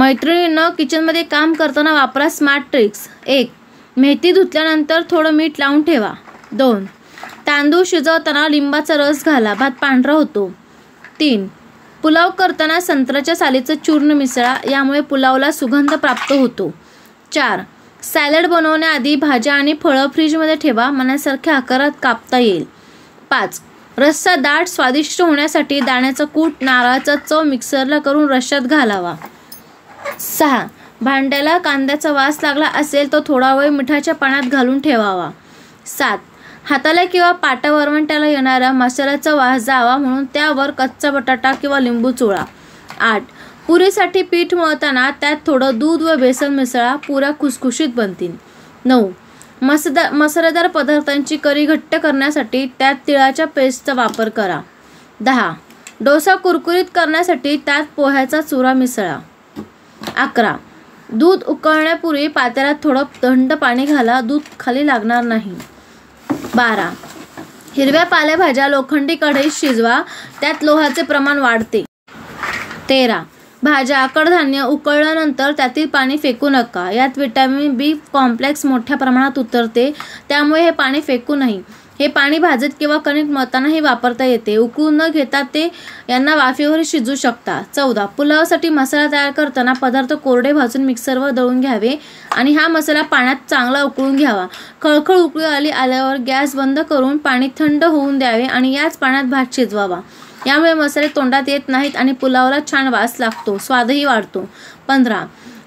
मैत्रिणींनो, किचनमध्ये काम करताना वापरा स्मार्ट ट्रिक्स. 1. मेथी धुतल्यानंतर थोडं मीठ लावून ठेवा. 2. तांदूळ शिजवताना लिंबाचा रस घाला, भात पांढरा होतो. 3. पुलाव करताना संत्र्याच्या सालीचं चूर्ण मिसळा, यामुळे पुलावला सुगंध प्राप्त होतो. 4. सॅलड बनवण्याआधी भाज्या आणि फळं फ्रीजमध्ये ठेवा, मनासारख्या आकारात कापता येईल. 5. रस्सा दाट स्वादिष्ट होण्यासाठी दाण्याचं कूट, नारळाचा चव मिक्सरला करून रश्श्यात घालावा. 6. भांड्याला कांद्याचा वास लागला असेल तर थोडा वेळ मिठाच्या पाण्यात घालून ठेवावा. 7. हाताला किंवा पाटा वरवंट्याला येणारा मसाल्याचा वास जावा म्हणून त्यावर कच्चा बटाटा किंवा लिंबू चोळा. 8. पुरीसाठी पीठ मळताना त्यात थोडं दूध व बेसन मिसळा, पुऱ्या खुसखुशीत बनतील. 9. मसालेदार पदार्थांची करी घट्ट करण्यासाठी त्यात तिळाच्या पेस्टचा वापर करा. 10. डोसा कुरकुरीत करण्यासाठी त्यात पोह्याचा चुरा मिसळा. 11. दूध उकळण्यापूर्वी पातेल्यात थोडं थंड पाणी घाला, दूध खाली लागणार नाही. 12. हिरव्या पालेभाज्या लोखंडी कढईत शिजवा, त्यात लोहाचे प्रमाण वाढते. 13. भाज्या, कडधान्य उकळल्यानंतर त्यातील पाणी फेकू नका, यात व्हिटॅमिन बी कॉम्प्लेक्स मोठ्या प्रमाणात उतरते, त्यामुळे हे पाणी फेकू नये. हे पाणी भाजत किंवा कणिक मळतानाही वापरता येते. उकळून न घेता ते यांना वाफेवर शिजू शकता. 14. पुलावासाठी मसाला तयार करताना पदार्थ कोरडे भाजून मिक्सरवर दळून घ्यावे आणि हा मसाला पाण्यात चांगला उकळून घ्यावा. खळखळ उकळी आल्यावर गॅस बंद करून पाणी थंड होऊन द्यावे आणि याच पाण्यात भात शिजवावा. यामुळे मसाले तोंडात येत नाहीत आणि पुलावाला छान वास लागतो, स्वादही वाढतो. 15.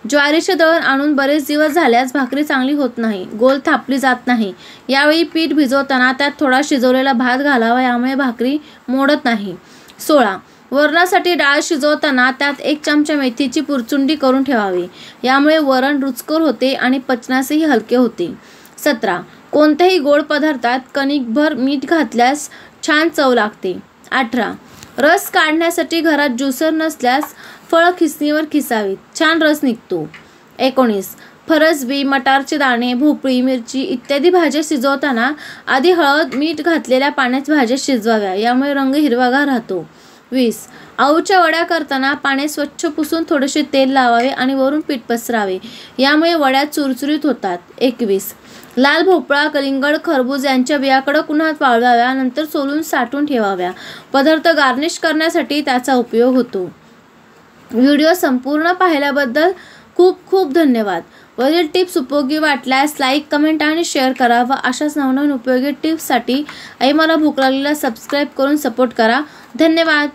ज्वारीचे दळण आणून बरेच दिवस झाल्यास भाकरी चांगली होत नाही, गोल थापली जात नाही. यावेळी पीठ भिजवताना त्यात थोडा शिजवलेला भात घालावा, यामुळे भाकरी मोडत नाही. 16. वरणासाठी डाळ शिजवताना त्यात 1 चमचा मेथीची पुरचुंडी करून ठेवावी, यामुळे वरण रुचकर होते आणि पचनासही हलके होते. 17. कोणत्याही गोड पदार्थात कणिकभर मीठ घातल्यास छान चव लागते. 18. रस काढण्यासाठी घरात ज्युसर नसल्यास फळं खिसणीवर खिसावीत, छान रस निघतो. 19. फरसबी, मटारचे दाणे, भोपळी, मिरची इत्यादी भाज्या शिजवताना आधी हळद मीठ घातलेल्या पाण्यात भाज्या शिजवाव्या, यामुळे रंग हिरवागार राहतो. 20. अळूच्या वड्या करताना पाने स्वच्छ पुसून थोडेसे तेल लावावे आणि वरून पीठ पसरावे, यामुळे वड्या चुरचुरीत होतात. 21. लाल भोपळा, कलिंगड, खरबूज यांच्या बिया कडक उन्हात वाळवाव्या, नंतर सोलून साठवून ठेवाव्या. पदार्थ गार्निश करण्यासाठी त्याचा उपयोग होतो. व्हिडिओ संपूर्ण पाहिल्याबद्दल खूप खूप धन्यवाद. वरील टिप्स उपयोगी वाटल्यास लाईक, कमेंट आणि शेअर करा व अशाच नवनवीन उपयोगी टिप्ससाठी आई मला भूक लागलेला सबस्क्राईब करून सपोर्ट करा. धन्यवाद.